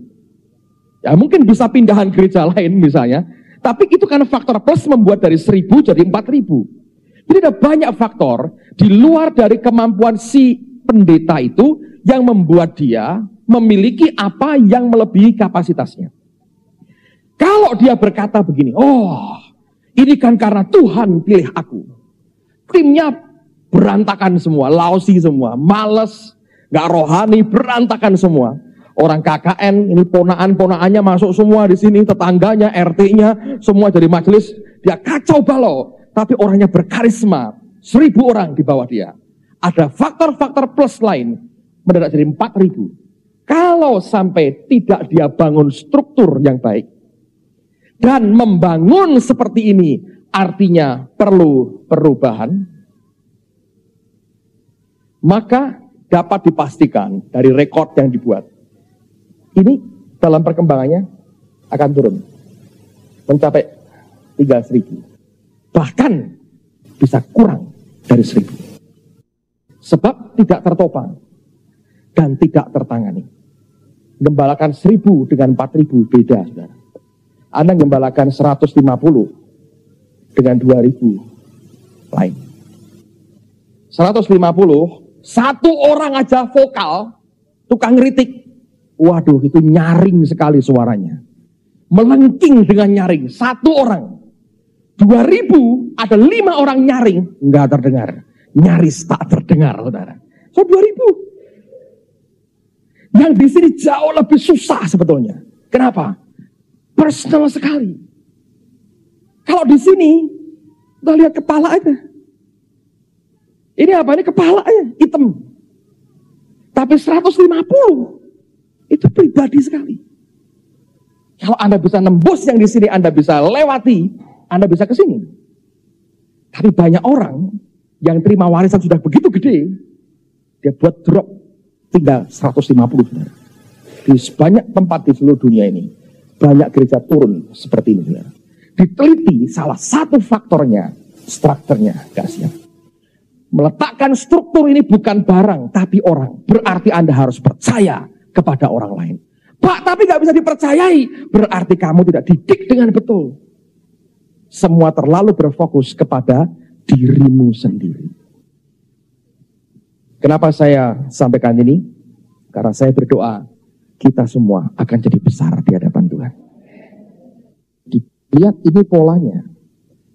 Ya mungkin bisa pindahan gereja lain misalnya. Tapi itu kan faktor plus membuat dari 1000 jadi 4000. Jadi ada banyak faktor di luar dari kemampuan si pendeta itu yang membuat dia memiliki apa yang melebihi kapasitasnya. Kalau dia berkata begini, oh ini kan karena Tuhan pilih aku. Timnya berantakan semua, lousy semua, males, gak rohani, berantakan semua. Orang KKN, ini ponaan-ponaannya masuk semua di sini, tetangganya, RT-nya, semua jadi majelis, dia kacau balau. Tapi orangnya berkarisma, 1000 orang di bawah dia. Ada faktor-faktor plus lain, mendadak jadi 4000. Kalau sampai tidak dia bangun struktur yang baik, dan membangun seperti ini artinya perlu perubahan, maka dapat dipastikan dari rekod yang dibuat, ini dalam perkembangannya akan turun, mencapai 3000, bahkan bisa kurang dari 1000. Sebab tidak tertopang dan tidak tertangani. Gembalakan 1000 dengan 4000 beda, saudara. Anda gembalakan 150 dengan 2000 lain. 150, satu orang aja vokal, tukang ngeritik. Waduh, itu nyaring sekali suaranya. Melengking dengan nyaring, satu orang. 2000, ada 5 orang nyaring, nggak terdengar. Nyaris tak terdengar, saudara. So 2000. Yang di sini jauh lebih susah sebetulnya. Kenapa? Personal sekali. Kalau di sini, kita lihat kepala aja. Ini apa? Ini kepala aja, hitam. Tapi 150, itu pribadi sekali. Kalau Anda bisa nembus yang di sini, Anda bisa lewati, Anda bisa ke sini. Tapi banyak orang yang terima warisan sudah begitu gede, dia buat drop tinggal 150. Di banyak tempat di seluruh dunia ini, banyak gereja turun seperti ini. Diteliti salah satu faktornya, strukturnya gak siap. Meletakkan struktur ini bukan barang, tapi orang. Berarti Anda harus percaya kepada orang lain. Pak, tapi gak bisa dipercayai. Berarti kamu tidak didik dengan betul. Semua terlalu berfokus kepada dirimu sendiri. Kenapa saya sampaikan ini? Karena saya berdoa, kita semua akan jadi besar di hadapan Tuhan. Lihat ini polanya.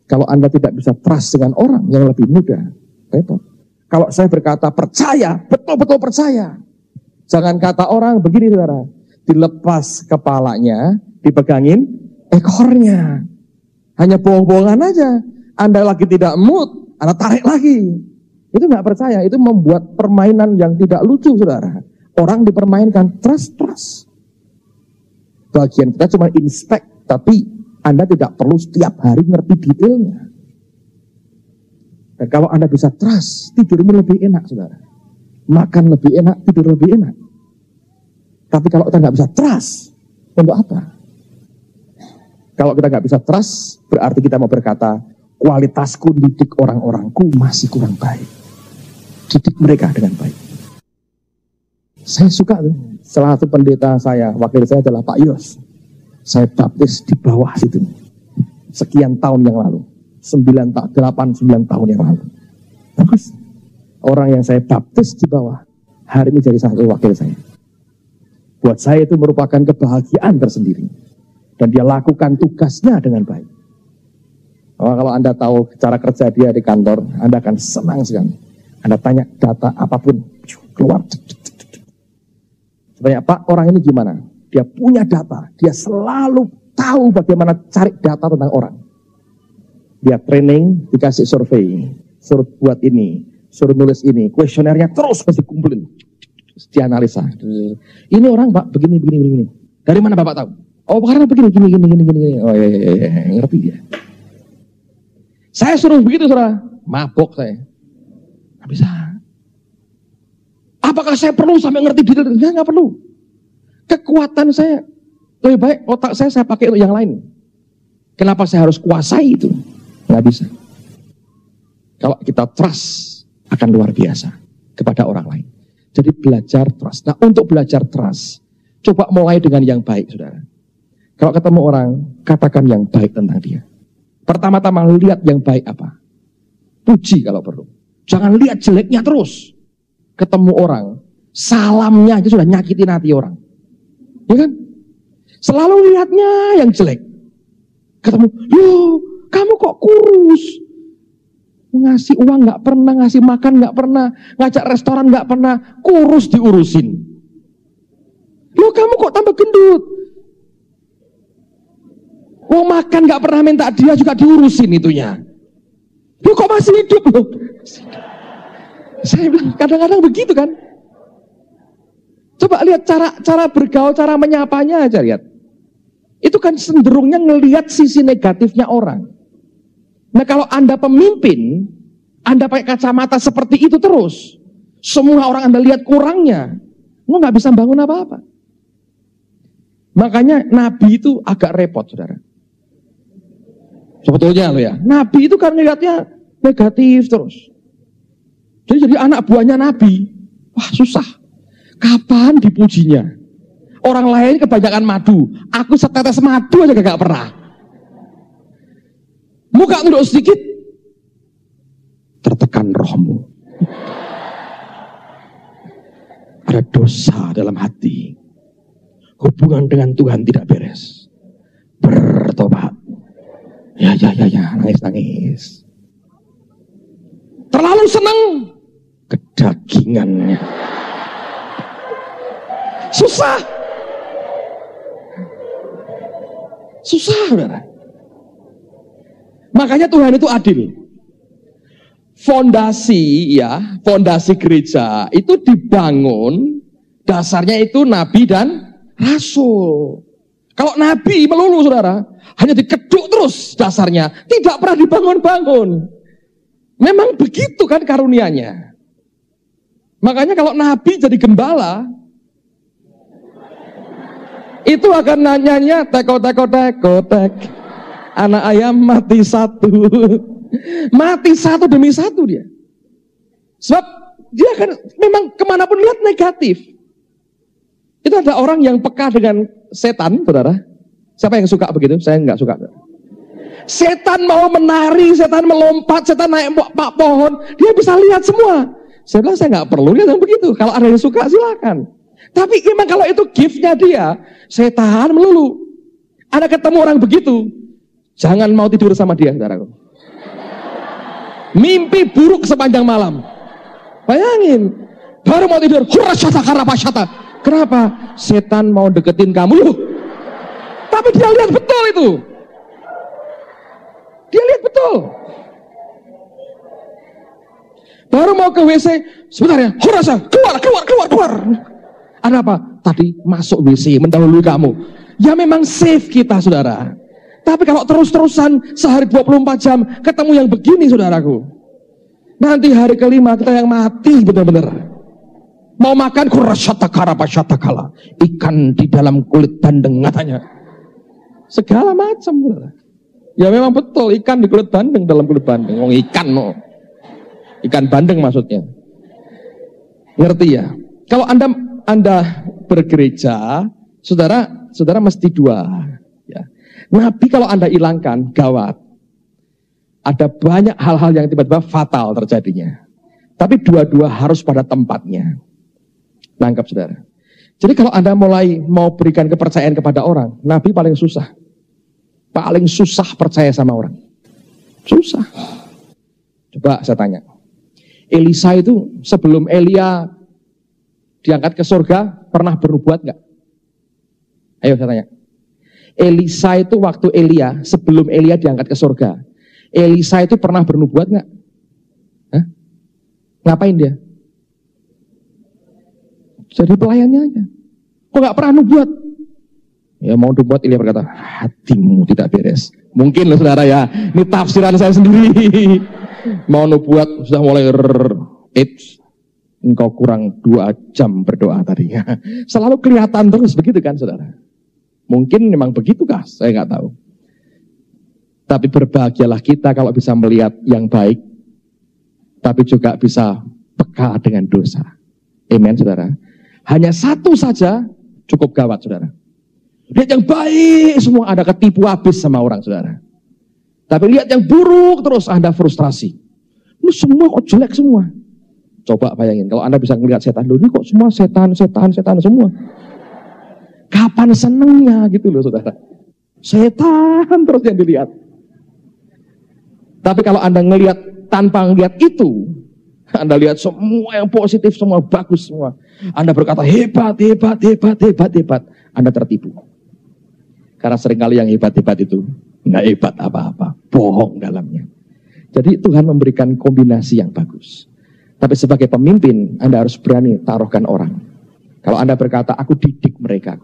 Kalau Anda tidak bisa trust dengan orang yang lebih muda, repot. Kalau saya berkata percaya, betul-betul percaya. Jangan kata orang begini, saudara. Dilepas kepalanya, dipegangin ekornya. Hanya bohong-bohongan aja. Anda lagi tidak mood, Anda tarik lagi. Itu nggak percaya, itu membuat permainan yang tidak lucu, saudara. Orang dipermainkan, trust. Bagian kita cuma inspect, tapi Anda tidak perlu setiap hari ngerti detailnya. Dan kalau Anda bisa trust, tidurmu lebih enak, saudara. Makan lebih enak, tidur lebih enak. Tapi kalau kita nggak bisa trust, untuk apa? Kalau kita nggak bisa trust, berarti kita mau berkata, kualitasku didik orang-orangku masih kurang baik. Didik mereka dengan baik. Saya suka tuh. Salah satu pendeta saya, wakil saya adalah Pak Yos. Saya baptis di bawah situ. Sekian tahun yang lalu. 8-9 tahun yang lalu. Terus orang yang saya baptis di bawah hari ini jadi satu wakil saya. Buat saya itu merupakan kebahagiaan tersendiri. Dan dia lakukan tugasnya dengan baik. Kalau Anda tahu cara kerja dia di kantor, Anda akan senang sekali. Anda tanya data apapun, keluar. Sebenarnya Pak, orang ini gimana? Dia punya data, dia selalu tahu bagaimana cari data tentang orang. Dia training, dikasih survei, suruh buat ini, suruh nulis ini, kuesionernya terus mesti kumpulin. Dianalisa. Ini orang Pak, begini. Dari mana Bapak tahu? Oh, karena begini. Oh iya, ngerti dia. Saya suruh begitu, saudara. Mabok saya. Nggak bisa. Apakah saya perlu sampai ngerti detail? Nggak perlu. Kekuatan saya, lebih baik otak saya pakai untuk yang lain. Kenapa saya harus kuasai itu? Nggak bisa. Kalau kita trust, akan luar biasa kepada orang lain. Jadi belajar trust. Nah, untuk belajar trust, coba mulai dengan yang baik, saudara. Kalau ketemu orang, katakan yang baik tentang dia. Pertama-tama lihat yang baik apa. Puji kalau perlu. Jangan lihat jeleknya terus. Ketemu orang, salamnya aja sudah nyakitin hati orang. Ya kan? Selalu lihatnya yang jelek. Ketemu, loh kamu kok kurus? Ngasih uang gak pernah, ngasih makan gak pernah, ngajak restoran gak pernah, kurus diurusin. Loh kamu kok tambah gendut? Mau makan gak pernah minta dia juga diurusin itunya. Loh kok masih hidup loh? Saya bilang kadang-kadang begitu kan. Coba lihat cara bergaul, cara menyapanya aja lihat. Itu kan cenderungnya ngelihat sisi negatifnya orang. Nah kalau Anda pemimpin, Anda pakai kacamata seperti itu terus, semua orang Anda lihat kurangnya, lu gak bisa bangun apa-apa. Makanya Nabi itu agak repot, saudara. Sebetulnya loh ya, Nabi itu kan ngelihatnya negatif terus. Jadi anak buahnya Nabi, wah susah. Kapan dipujinya? Orang lain kebanyakan madu, aku setetes madu aja gak pernah. Muka tunduk sedikit, tertekan rohmu. Ada dosa dalam hati. Hubungan dengan Tuhan tidak beres. Bertobat. Ya, nangis. Terlalu senang kedagingannya. Susah, saudara. Makanya Tuhan itu adil. Fondasi gereja itu dibangun, dasarnya itu nabi dan rasul. Kalau nabi melulu, saudara, hanya dikeduk terus dasarnya, tidak pernah dibangun-bangun. Memang begitu kan karunianya. Makanya kalau nabi jadi gembala, itu akan nanyanya tek. Anak ayam mati satu. Mati satu demi satu dia. Sebab dia kan memang kemanapun lihat negatif. Itu ada orang yang peka dengan setan, saudara. Siapa yang suka begitu? Saya enggak suka. Setan mau menari, setan melompat, setan naik pohon, dia bisa lihat semua. Saya bilang saya enggak perlu lihat yang begitu. Kalau ada yang suka silakan. Tapi memang kalau itu gift-nya dia, setan melulu. Ada ketemu orang begitu, jangan mau tidur sama dia, saudaraku. Mimpi buruk sepanjang malam. Bayangin, baru mau tidur, hurasyata karapasyata. Kenapa? Setan mau deketin kamu loh. Tapi dia lihat betul itu. Dia lihat betul. Baru mau ke WC, sebentar ya, hurasa, keluar. Ada apa? Tadi masuk WC, mendahului kamu. Ya memang safe kita, saudara. Tapi kalau terus-terusan sehari 24 jam ketemu yang begini, saudaraku, nanti hari kelima kita yang mati benar-benar. Mau makan kurasyata karapasyatakala, ikan di dalam kulit bandeng katanya. Segala macam, saudara. Ya memang betul, ikan di kulit bandeng, dalam kulit bandeng. Oh, ikan no. Ikan bandeng maksudnya. Ngerti ya? Kalau Anda Anda bergereja, saudara mesti dua. Ya. Nabi kalau Anda hilangkan, gawat. Ada banyak hal-hal yang tiba-tiba fatal terjadinya. Tapi dua-dua harus pada tempatnya. Nangkap saudara. Jadi kalau Anda mulai mau berikan kepercayaan kepada orang, Nabi paling susah. Paling susah percaya sama orang. Susah. Coba saya tanya. Elisa itu sebelum Elia diangkat ke surga, pernah bernubuat nggak? Ayo saya tanya. Elisa itu waktu Elia, sebelum Elia diangkat ke surga, Elisa itu pernah bernubuat nggak? Hah? Ngapain dia? Jadi pelayannya aja. Kok nggak pernah nubuat? Ya mau nubuat, Elia berkata, hatimu tidak beres. Mungkin loh saudara ya, ini tafsiran saya sendiri. Mau nubuat sudah mulai engkau kurang 2 jam berdoa tadi. Selalu kelihatan terus begitu kan saudara. Mungkin memang begitukah? Saya nggak tahu. Tapi berbahagialah kita kalau bisa melihat yang baik, tapi juga bisa peka dengan dosa. Amen saudara. Hanya satu saja cukup gawat saudara. Lihat yang baik semua Anda ketipu habis sama orang saudara. Tapi lihat yang buruk terus Anda frustrasi. Ini semua kok jelek semua. Coba bayangin kalau Anda bisa melihat setan, ini kok semua setan semua. Kapan senengnya gitu loh saudara. Setan terus yang dilihat. Tapi kalau Anda ngelihat tanpa ngelihat itu, Anda lihat semua yang positif, semua bagus semua. Anda berkata hebat. Anda tertipu. Karena seringkali yang hebat-hebat itu nggak hebat apa-apa, bohong dalamnya. Jadi Tuhan memberikan kombinasi yang bagus. Tapi sebagai pemimpin, Anda harus berani taruhkan orang. Kalau Anda berkata, aku didik mereka,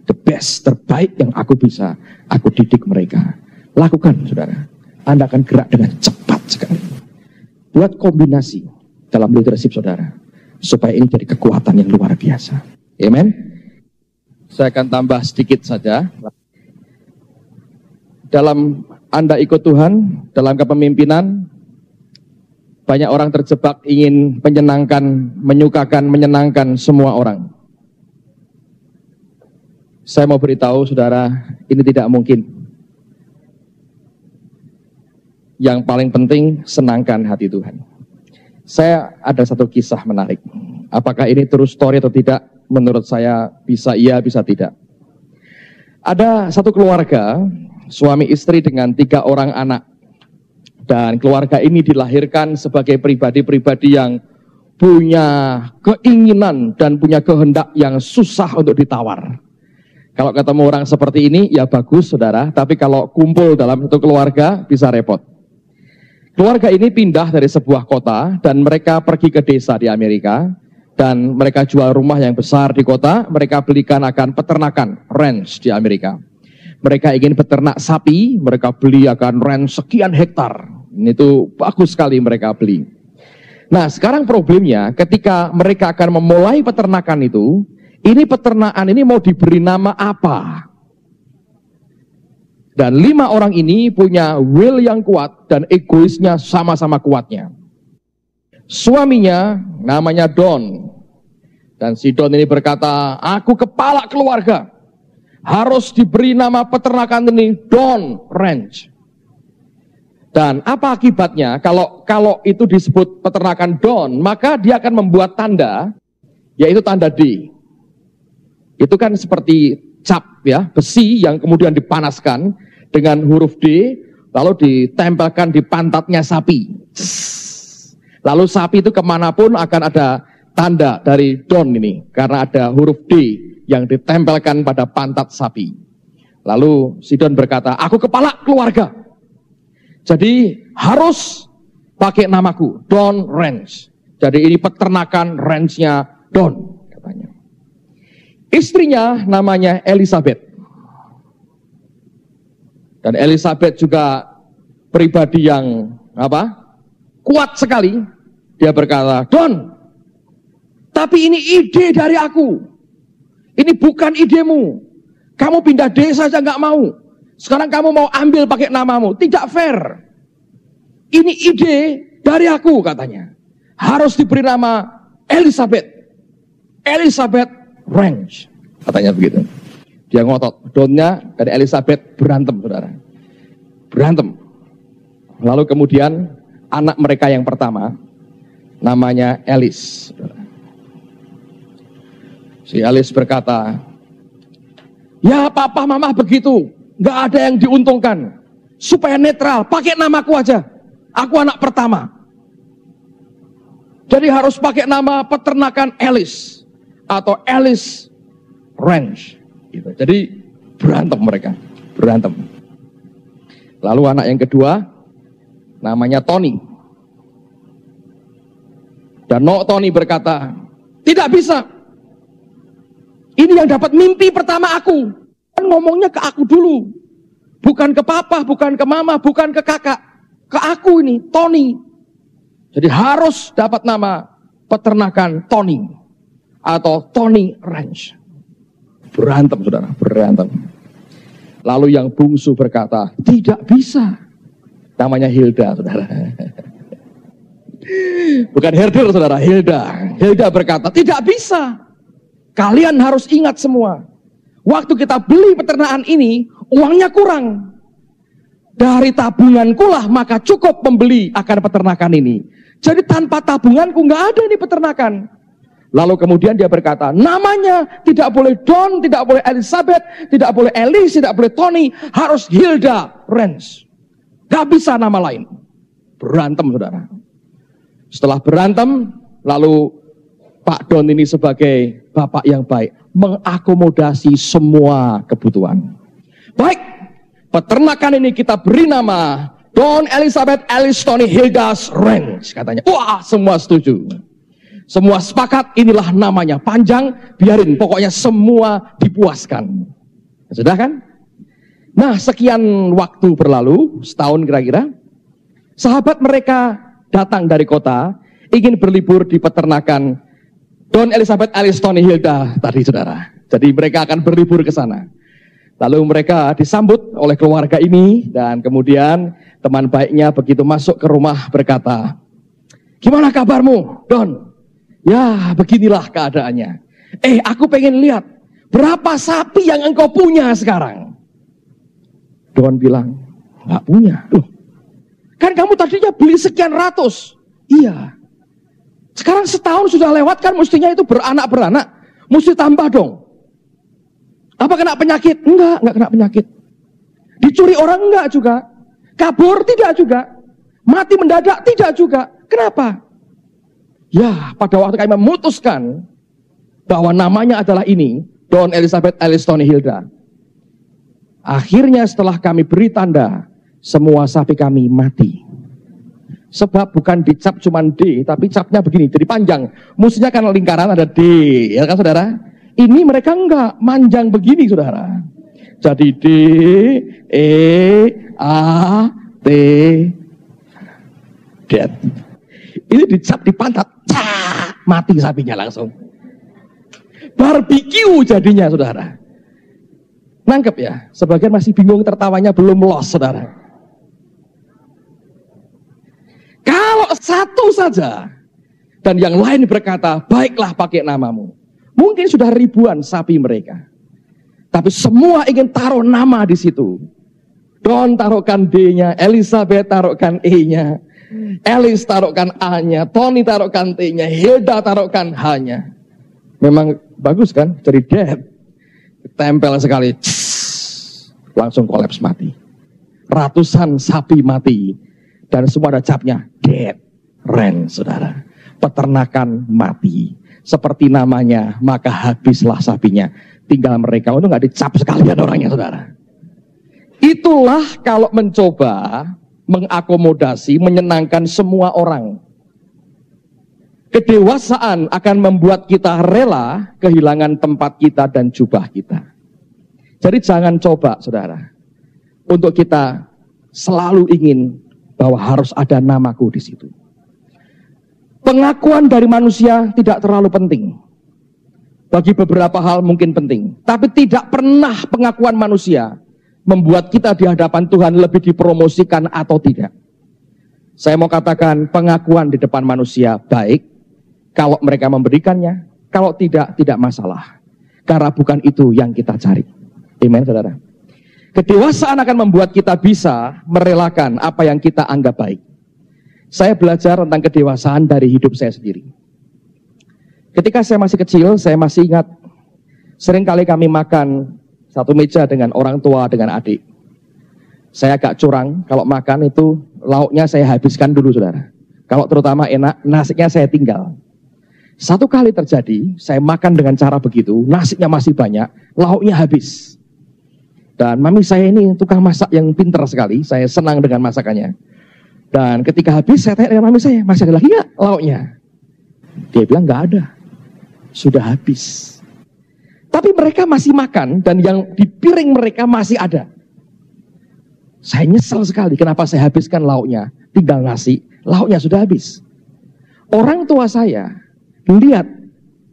the best, terbaik yang aku bisa, aku didik mereka. Lakukan, saudara. Anda akan gerak dengan cepat sekali. Buat kombinasi dalam leadership saudara, supaya ini jadi kekuatan yang luar biasa. Amen. Saya akan tambah sedikit saja. Dalam Anda ikut Tuhan, dalam kepemimpinan, banyak orang terjebak ingin menyenangkan, menyukakan, menyenangkan semua orang. Saya mau beritahu saudara, ini tidak mungkin. Yang paling penting, senangkan hati Tuhan. Saya ada satu kisah menarik. Apakah ini true story atau tidak? Menurut saya bisa iya, bisa tidak. Ada satu keluarga, suami istri dengan 3 orang anak. Dan keluarga ini dilahirkan sebagai pribadi-pribadi yang punya keinginan dan punya kehendak yang susah untuk ditawar. Kalau ketemu orang seperti ini, ya bagus saudara. Tapi kalau kumpul dalam satu keluarga, bisa repot. Keluarga ini pindah dari sebuah kota dan mereka pergi ke desa di Amerika. Dan mereka jual rumah yang besar di kota, mereka belikan akan peternakan, ranch di Amerika. Mereka ingin peternak sapi, mereka beli akan ranch sekian hektar. Ini tuh bagus sekali mereka beli. Nah sekarang problemnya ketika mereka akan memulai peternakan itu, ini peternakan ini mau diberi nama apa? Dan 5 orang ini punya will yang kuat dan egoisnya sama-sama kuatnya. Suaminya namanya Don. Dan si Don ini berkata, aku kepala keluarga. Harus diberi nama peternakan ini Don Ranch. Dan apa akibatnya? Kalau itu disebut peternakan Don, maka dia akan membuat tanda, yaitu tanda D. Itu kan seperti cap ya, besi yang kemudian dipanaskan dengan huruf D, lalu ditempelkan di pantatnya sapi. Lalu sapi itu kemanapun akan ada tanda dari Don ini, karena ada huruf D yang ditempelkan pada pantat sapi. Lalu si Don berkata, aku kepala keluarga. Jadi harus pakai namaku, Don Ranch. Jadi ini peternakan ranchnya Don, katanya. Istrinya namanya Elizabeth. Dan Elizabeth juga pribadi yang kuat sekali. Dia berkata, Don, tapi ini ide dari aku. Ini bukan idemu. Kamu pindah desa saja nggak mau. Sekarang kamu mau ambil pakai namamu. Tidak fair. Ini ide dari aku katanya. Harus diberi nama Elizabeth. Elizabeth range, katanya begitu. Dia ngotot, Donnya dan Elizabeth berantem, saudara. Berantem. Lalu kemudian anak mereka yang pertama, namanya Alice. Si Alice berkata, ya papa mama begitu, nggak ada yang diuntungkan. Supaya netral, pakai namaku aja. Aku anak pertama. Jadi harus pakai nama peternakan Alice atau Alice Ranch. Gitu. Jadi berantem mereka, berantem. Lalu anak yang kedua namanya Tony. Dan Tony berkata, tidak bisa. Ini yang dapat mimpi pertama aku. Kan ngomongnya ke aku dulu. Bukan ke papa, bukan ke mama, bukan ke kakak. Ke aku ini, Tony. Jadi harus dapat nama peternakan Tony. Atau Tony Ranch. Berantem, saudara, berantem. Lalu yang bungsu berkata, tidak bisa. Namanya Hilda, saudara. Bukan herder, saudara, Hilda. Hilda berkata, tidak bisa. Kalian harus ingat semua. Waktu kita beli peternakan ini, uangnya kurang. Dari tabunganku lah maka cukup membeli akan peternakan ini. Jadi tanpa tabunganku nggak ada ini peternakan. Lalu kemudian dia berkata, namanya tidak boleh Don, tidak boleh Elizabeth, tidak boleh Alice, tidak boleh Tony, harus Hilda Ranch. Gak bisa nama lain. Berantem, saudara. Setelah berantem, lalu Pak Don ini sebagai bapak yang baik, mengakomodasi semua kebutuhan. Baik, peternakan ini kita beri nama Don, Elizabeth, Alice, Tony, Hilda's Ranch, katanya. Wah, semua setuju. Semua sepakat, inilah namanya. Panjang, biarin. Pokoknya semua dipuaskan. Sudah kan? Nah, sekian waktu berlalu, setahun kira-kira. Sahabat mereka datang dari kota, ingin berlibur di peternakan Don, Elizabeth, Alice, Tony, Hilda tadi, saudara. Jadi mereka akan berlibur ke sana. Lalu mereka disambut oleh keluarga ini, dan kemudian teman baiknya begitu masuk ke rumah berkata, gimana kabarmu, Don? Ya, beginilah keadaannya. Aku pengen lihat berapa sapi yang engkau punya sekarang. Don bilang, nggak punya. Loh, kan kamu tadinya beli sekian ratus. Iya. Sekarang setahun sudah lewat kan, mestinya itu beranak-beranak. Mesti tambah dong. Apa kena penyakit? Enggak kena penyakit. Dicuri orang enggak juga. Kabur tidak juga. Mati mendadak tidak juga. Kenapa? Ya, pada waktu kami memutuskan bahwa namanya adalah ini, Don, Elizabeth, Alice, Tony, Hilda. Akhirnya setelah kami beri tanda, semua sapi kami mati. Sebab bukan dicap cuman D, tapi capnya begini, jadi panjang. Musuhnya kan lingkaran ada D, ya kan saudara? Ini mereka enggak, manjang begini saudara. Jadi D, E, A, T, dead. Ini dicap di pantat, mati sapinya langsung. Barbecue jadinya saudara. Nangkep ya, sebagian masih bingung, tertawanya belum los saudara. Kalau satu saja dan yang lain berkata, baiklah pakai namamu. Mungkin sudah ribuan sapi mereka. Tapi semua ingin taruh nama di situ. Don taruhkan D-nya, Elizabeth taruhkan E-nya, Alice taruhkan A-nya, Tony taruhkan T-nya, Hilda taruhkan H-nya. Memang bagus kan? Jadi dead. Tempel sekali. Langsung kolaps mati. Ratusan sapi mati. Dan semua ada capnya. Dead. Ranch, saudara. Peternakan mati. Seperti namanya, maka habislah sapinya. Tinggal mereka. Itu nggak dicap sekalian orangnya, saudara. Itulah kalau mencoba mengakomodasi, menyenangkan semua orang. Kedewasaan akan membuat kita rela kehilangan tempat kita dan jubah kita. Jadi jangan coba, saudara, untuk kita selalu ingin bahwa harus ada namaku di situ. Pengakuan dari manusia tidak terlalu penting. Bagi beberapa hal mungkin penting, tapi tidak pernah pengakuan manusia membuat kita di hadapan Tuhan lebih dipromosikan atau tidak. Saya mau katakan pengakuan di depan manusia baik kalau mereka memberikannya, kalau tidak, tidak masalah. karena bukan itu yang kita cari. Amen, saudara. Kedewasaan akan membuat kita bisa merelakan apa yang kita anggap baik. Saya belajar tentang kedewasaan dari hidup saya sendiri. Ketika saya masih kecil, saya masih ingat seringkali kami makan satu meja dengan orang tua, dengan adik. Saya agak curang, kalau makan itu lauknya saya habiskan dulu, saudara. Kalau terutama enak, nasinya saya tinggal. Satu kali terjadi, saya makan dengan cara begitu, nasinya masih banyak, lauknya habis. Dan mami saya ini tukang masak yang pintar sekali, saya senang dengan masakannya. Dan ketika habis, saya tanya dengan mami saya, masih ada lagi nggak lauknya? Dia bilang nggak ada, sudah habis. Tapi mereka masih makan dan yang di piring mereka masih ada. Saya nyesel sekali kenapa saya habiskan lauknya. Tinggal nasi, lauknya sudah habis. Orang tua saya lihat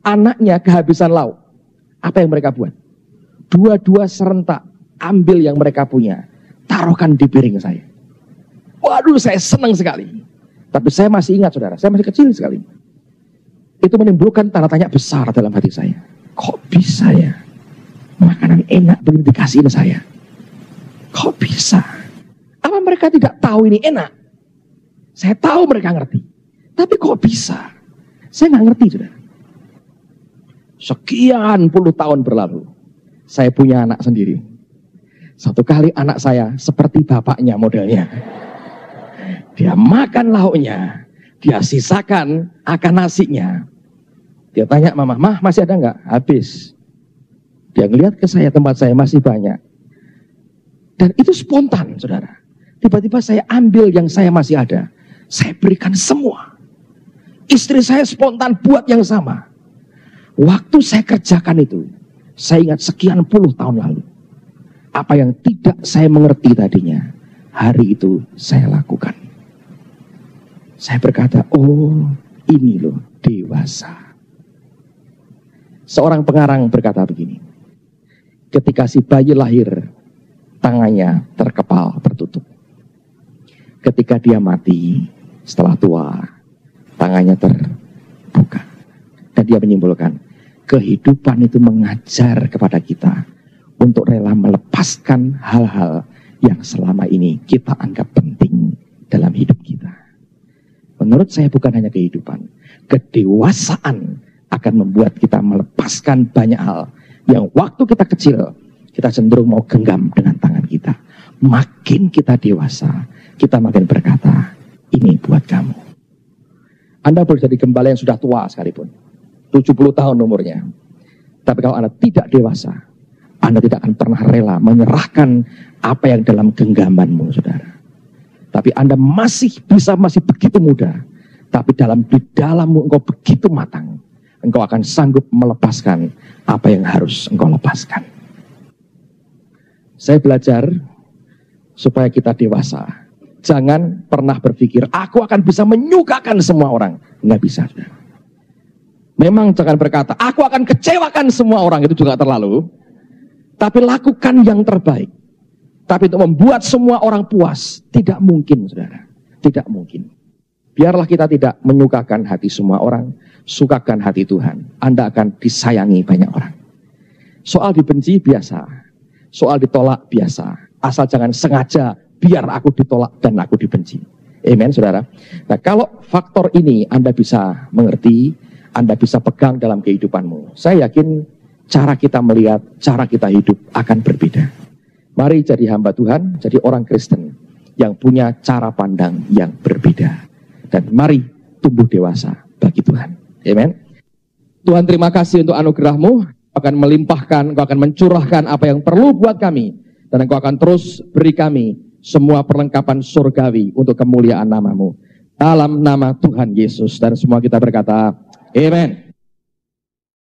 anaknya kehabisan lauk. Apa yang mereka buat? Dua-dua serentak ambil yang mereka punya. Taruhkan di piring saya. Waduh, saya senang sekali. Tapi saya masih ingat, saudara, saya masih kecil sekali. Itu menimbulkan tanda tanya besar dalam hati saya. Kok bisa ya makanan enak begini dikasihin saya? Kok bisa? Apa mereka tidak tahu ini enak? Saya tahu mereka ngerti. Tapi kok bisa? Saya nggak ngerti, saudara. Sekian puluh tahun berlalu, saya punya anak sendiri. Satu kali anak saya seperti bapaknya modelnya. Dia makan lauknya, dia sisakan akan nasinya. Dia tanya, mama, masih ada nggak? Habis. Dia ngelihat ke saya, tempat saya masih banyak. Dan itu spontan, saudara. Tiba-tiba saya ambil yang saya masih ada. Saya berikan semua. Istri saya spontan buat yang sama. Waktu saya kerjakan itu, saya ingat sekian puluh tahun lalu. Apa yang tidak saya mengerti tadinya, hari itu saya lakukan. Saya berkata, oh ini loh dewasa. Seorang pengarang berkata begini, ketika si bayi lahir, tangannya terkepal tertutup. Ketika dia mati, setelah tua, tangannya terbuka. Dan dia menyimpulkan, kehidupan itu mengajar kepada kita untuk rela melepaskan hal-hal yang selama ini kita anggap penting dalam hidup kita. Menurut saya bukan hanya kehidupan, kedewasaan akan membuat kita melepaskan banyak hal yang waktu kita kecil, kita cenderung mau genggam dengan tangan kita. Makin kita dewasa, kita makin berkata, ini buat kamu. Anda boleh jadi gembala yang sudah tua sekalipun, 70 tahun umurnya. Tapi kalau Anda tidak dewasa, Anda tidak akan pernah rela menyerahkan apa yang dalam genggamanmu, saudara. Tapi Anda masih begitu muda, tapi di dalammu engkau begitu matang. Engkau akan sanggup melepaskan apa yang harus engkau lepaskan. Saya belajar supaya kita dewasa. Jangan pernah berpikir, aku akan bisa menyukakan semua orang. Nggak bisa. Memang jangan berkata, aku akan kecewakan semua orang. Itu juga terlalu. Tapi lakukan yang terbaik. Tapi untuk membuat semua orang puas, tidak mungkin, saudara. Tidak mungkin. Biarlah kita tidak menyukakan hati semua orang, sukakan hati Tuhan. Anda akan disayangi banyak orang. Soal dibenci biasa, soal ditolak biasa. Asal jangan sengaja biar aku ditolak dan aku dibenci. Amen, saudara. Nah, kalau faktor ini Anda bisa mengerti, Anda bisa pegang dalam kehidupanmu. Saya yakin cara kita melihat, cara kita hidup akan berbeda. Mari jadi hamba Tuhan, jadi orang Kristen yang punya cara pandang yang berbeda. Dan mari tumbuh dewasa bagi Tuhan. Amen. Tuhan, terima kasih untuk anugerah-Mu. Engkau akan melimpahkan, Engkau akan mencurahkan apa yang perlu buat kami. Dan Engkau akan terus beri kami semua perlengkapan surgawi untuk kemuliaan nama-Mu. Dalam nama Tuhan Yesus. Dan semua kita berkata, amen.